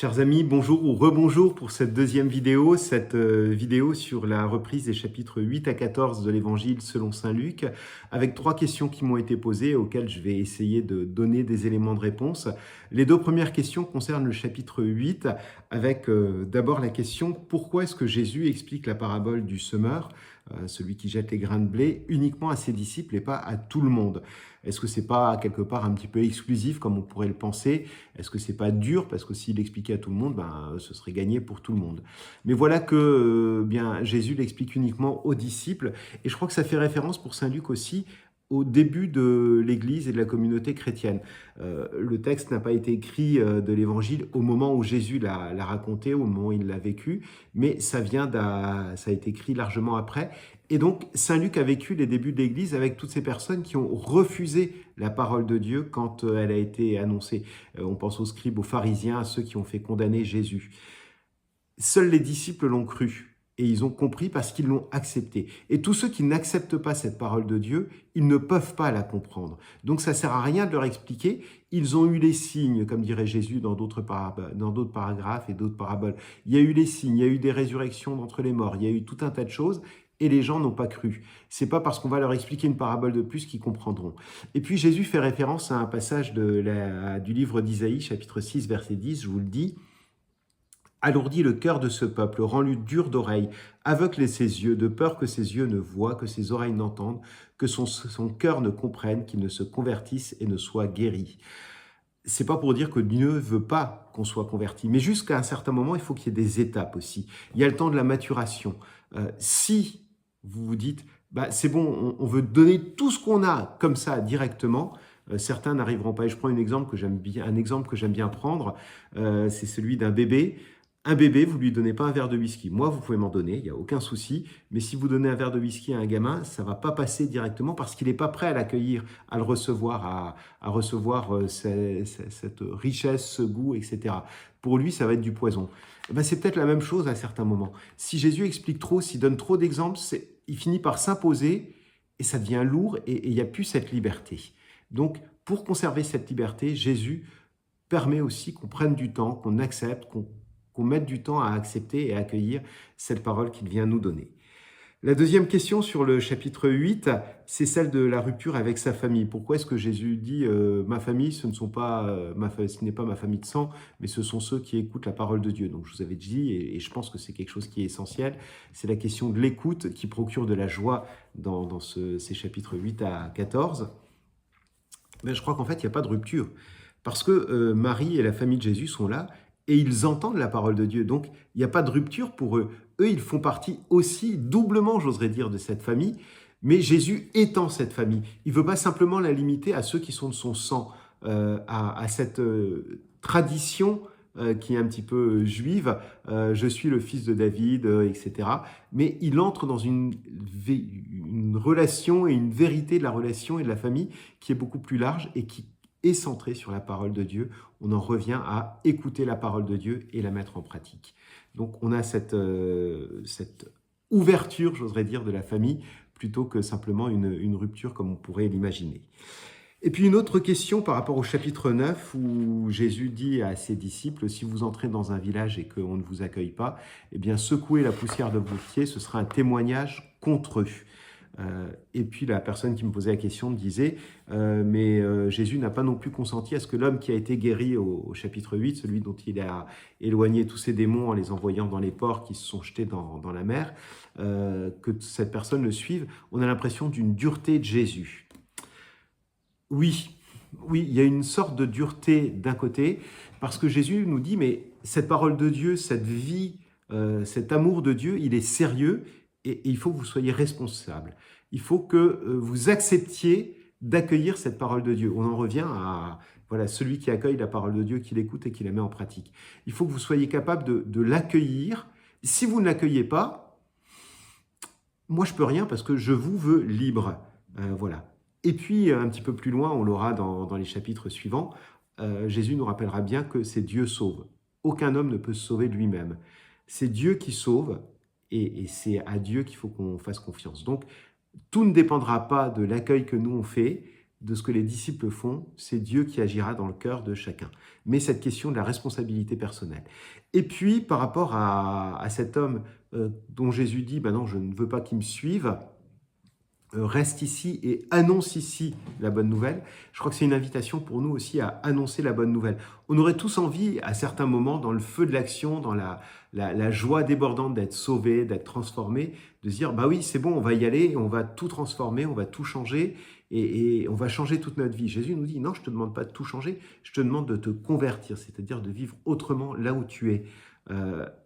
Chers amis, bonjour ou rebonjour pour cette deuxième vidéo, vidéo sur la reprise des chapitres 8 à 14 de l'Évangile selon saint Luc, avec 3 questions qui m'ont été posées auxquelles je vais essayer de donner des éléments de réponse. Les 2 premières questions concernent le chapitre 8, avec d'abord la question « Pourquoi est-ce que Jésus explique la parabole du semeur, celui qui jette les grains de blé, uniquement à ses disciples et pas à tout le monde ?» Est-ce que c'est pas quelque part un petit peu exclusif comme on pourrait le penser? Est-ce que c'est pas dur? Parce que s'il expliquait à tout le monde, ce serait gagné pour tout le monde. Mais voilà que bien Jésus l'explique uniquement aux disciples. Et je crois que ça fait référence pour saint Luc aussi au début de l'Église et de la communauté chrétienne. Le texte n'a pas été écrit de l'Évangile au moment où Jésus l'a raconté, au moment où il l'a vécu, mais ça a été écrit largement après. Et donc, saint Luc a vécu les débuts de l'Église avec toutes ces personnes qui ont refusé la parole de Dieu quand elle a été annoncée. On pense aux scribes, aux pharisiens, à ceux qui ont fait condamner Jésus. Seuls les disciples l'ont cru. Et ils ont compris parce qu'ils l'ont accepté. Et tous ceux qui n'acceptent pas cette parole de Dieu, ils ne peuvent pas la comprendre. Donc ça ne sert à rien de leur expliquer. Ils ont eu les signes, comme dirait Jésus dans d'autres paragraphes et d'autres paraboles. Il y a eu les signes, il y a eu des résurrections d'entre les morts, il y a eu tout un tas de choses. Et les gens n'ont pas cru. C'est pas parce qu'on va leur expliquer une parabole de plus qu'ils comprendront. Et puis Jésus fait référence à un passage du livre d'Isaïe, chapitre 6, verset 10, je vous le dis. Alourdis le cœur de ce peuple, rends-le dur d'oreille, aveugle ses yeux, de peur que ses yeux ne voient, que ses oreilles n'entendent, que son cœur ne comprenne, qu'il ne se convertisse et ne soit guéri. C'est pas pour dire que Dieu veut pas qu'on soit converti, mais jusqu'à un certain moment, il faut qu'il y ait des étapes aussi. Il y a le temps de la maturation. Si vous vous dites, c'est bon, on veut donner tout ce qu'on a comme ça directement, certains n'arriveront pas. Et je prends un exemple que j'aime bien prendre, c'est celui d'un bébé. Un bébé, vous lui donnez pas un verre de whisky. Moi, vous pouvez m'en donner, il n'y a aucun souci. Mais si vous donnez un verre de whisky à un gamin, ça va pas passer directement parce qu'il n'est pas prêt à l'accueillir, à le recevoir, à recevoir cette richesse, ce goût, etc. Pour lui, ça va être du poison. C'est peut-être la même chose à certains moments. Si Jésus explique trop, s'il donne trop d'exemples, il finit par s'imposer et ça devient lourd et il n'y a plus cette liberté. Donc, pour conserver cette liberté, Jésus permet aussi qu'on prenne du temps, qu'on accepte, qu'on mette du temps à accepter et à accueillir cette parole qu'il vient nous donner. La deuxième question sur le chapitre 8, c'est celle de la rupture avec sa famille. Pourquoi est-ce que Jésus dit ma famille, ce n'est pas ma famille de sang, mais ce sont ceux qui écoutent la parole de Dieu. Donc je vous avais dit, et je pense que c'est quelque chose qui est essentiel, c'est la question de l'écoute qui procure de la joie dans ces chapitres 8 à 14. Je crois qu'en fait, il n'y a pas de rupture. Parce que Marie et la famille de Jésus sont là, et ils entendent la parole de Dieu. Donc, il n'y a pas de rupture pour eux. Eux, ils font partie aussi, doublement, j'oserais dire, de cette famille. Mais Jésus étend cette famille. Il ne veut pas simplement la limiter à ceux qui sont de son sang, à cette tradition qui est un petit peu juive. Je suis le fils de David, etc. Mais il entre dans une relation et une vérité de la relation et de la famille qui est beaucoup plus large et qui est centré sur la parole de Dieu. On en revient à écouter la parole de Dieu et la mettre en pratique. Donc on a cette ouverture, j'oserais dire, de la famille, plutôt que simplement une rupture comme on pourrait l'imaginer. Et puis une autre question par rapport au chapitre 9, où Jésus dit à ses disciples, si vous entrez dans un village et qu'on ne vous accueille pas, eh bien secouez la poussière de vos pieds, ce sera un témoignage contre eux. Et puis la personne qui me posait la question me disait mais Jésus n'a pas non plus consenti à ce que l'homme qui a été guéri au chapitre 8, celui dont il a éloigné tous ces démons en les envoyant dans les ports qui se sont jetés dans la mer, que cette personne le suive. On a l'impression d'une dureté de Jésus. Oui, il y a une sorte de dureté d'un côté, parce que Jésus nous dit, mais cette parole de Dieu, cette vie, cet amour de Dieu, il est sérieux et il faut que vous soyez responsable. Il faut que vous acceptiez d'accueillir cette parole de Dieu. On en revient à celui qui accueille la parole de Dieu, qui l'écoute et qui la met en pratique. Il faut que vous soyez capable de l'accueillir. Si vous ne l'accueillez pas, moi je peux rien parce que je vous veux libre. Voilà. Et puis, un petit peu plus loin, on l'aura dans les chapitres suivants, Jésus nous rappellera bien que c'est Dieu sauve. Aucun homme ne peut se sauver lui-même. C'est Dieu qui sauve et c'est à Dieu qu'il faut qu'on fasse confiance. Donc, tout ne dépendra pas de l'accueil que nous on fait, de ce que les disciples font, c'est Dieu qui agira dans le cœur de chacun. Mais cette question de la responsabilité personnelle. Et puis, par rapport à cet homme dont Jésus dit, ben non, je ne veux pas qu'il me suive, reste ici et annonce ici la bonne nouvelle. Je crois que c'est une invitation pour nous aussi à annoncer la bonne nouvelle. On aurait tous envie, à certains moments, dans le feu de l'action, dans la joie débordante d'être sauvé, d'être transformé, de se dire, bah oui, c'est bon, on va y aller, on va tout transformer, on va tout changer et on va changer toute notre vie. Jésus nous dit, non, je ne te demande pas de tout changer, je te demande de te convertir, c'est-à-dire de vivre autrement là où tu es.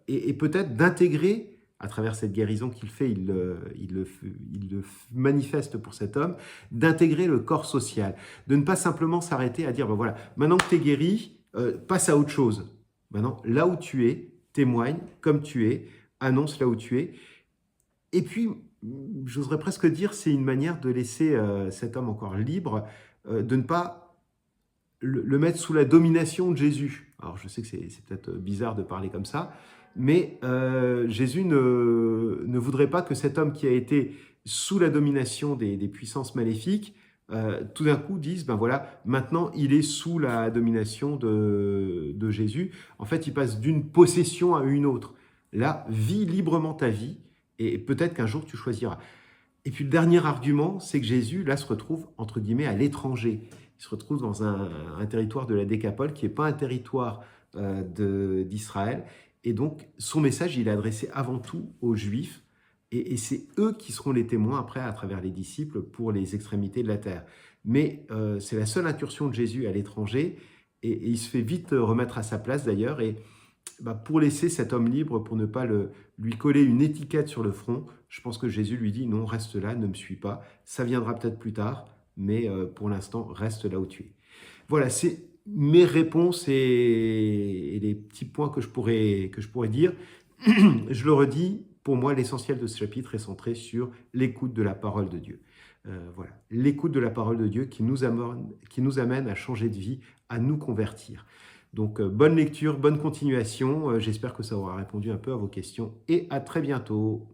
Et peut-être d'intégrer à travers cette guérison qu'il fait, il le manifeste pour cet homme, d'intégrer le corps social, de ne pas simplement s'arrêter à dire, ben voilà, maintenant que tu es guéri, passe à autre chose. Maintenant, là où tu es, témoigne comme tu es, annonce là où tu es. Et puis, j'oserais presque dire, c'est une manière de laisser cet homme encore libre, de ne pas le mettre sous la domination de Jésus. Alors, je sais que c'est peut-être bizarre de parler comme ça, mais Jésus ne voudrait pas que cet homme qui a été sous la domination des puissances maléfiques, tout d'un coup dise, ben voilà, maintenant il est sous la domination de Jésus. En fait, il passe d'une possession à une autre. Là, vis librement ta vie, et peut-être qu'un jour tu choisiras. Et puis le dernier argument, c'est que Jésus, là, se retrouve, entre guillemets, à l'étranger. Il se retrouve dans un territoire de la Décapole qui n'est pas un territoire d'Israël. Et donc, son message, il est adressé avant tout aux Juifs. Et c'est eux qui seront les témoins, après, à travers les disciples, pour les extrémités de la terre. Mais c'est la seule incursion de Jésus à l'étranger. Et il se fait vite remettre à sa place, d'ailleurs. Et pour laisser cet homme libre, pour ne pas lui coller une étiquette sur le front, je pense que Jésus lui dit, non, reste là, ne me suis pas. Ça viendra peut-être plus tard, mais pour l'instant, reste là où tu es. Voilà, c'est mes réponses et les petits points que je pourrais dire. Je le redis, pour moi, l'essentiel de ce chapitre est centré sur l'écoute de la parole de Dieu. Voilà, l'écoute de la parole de Dieu qui nous amène à changer de vie, à nous convertir. Donc, bonne lecture, bonne continuation. J'espère que ça aura répondu un peu à vos questions et à très bientôt.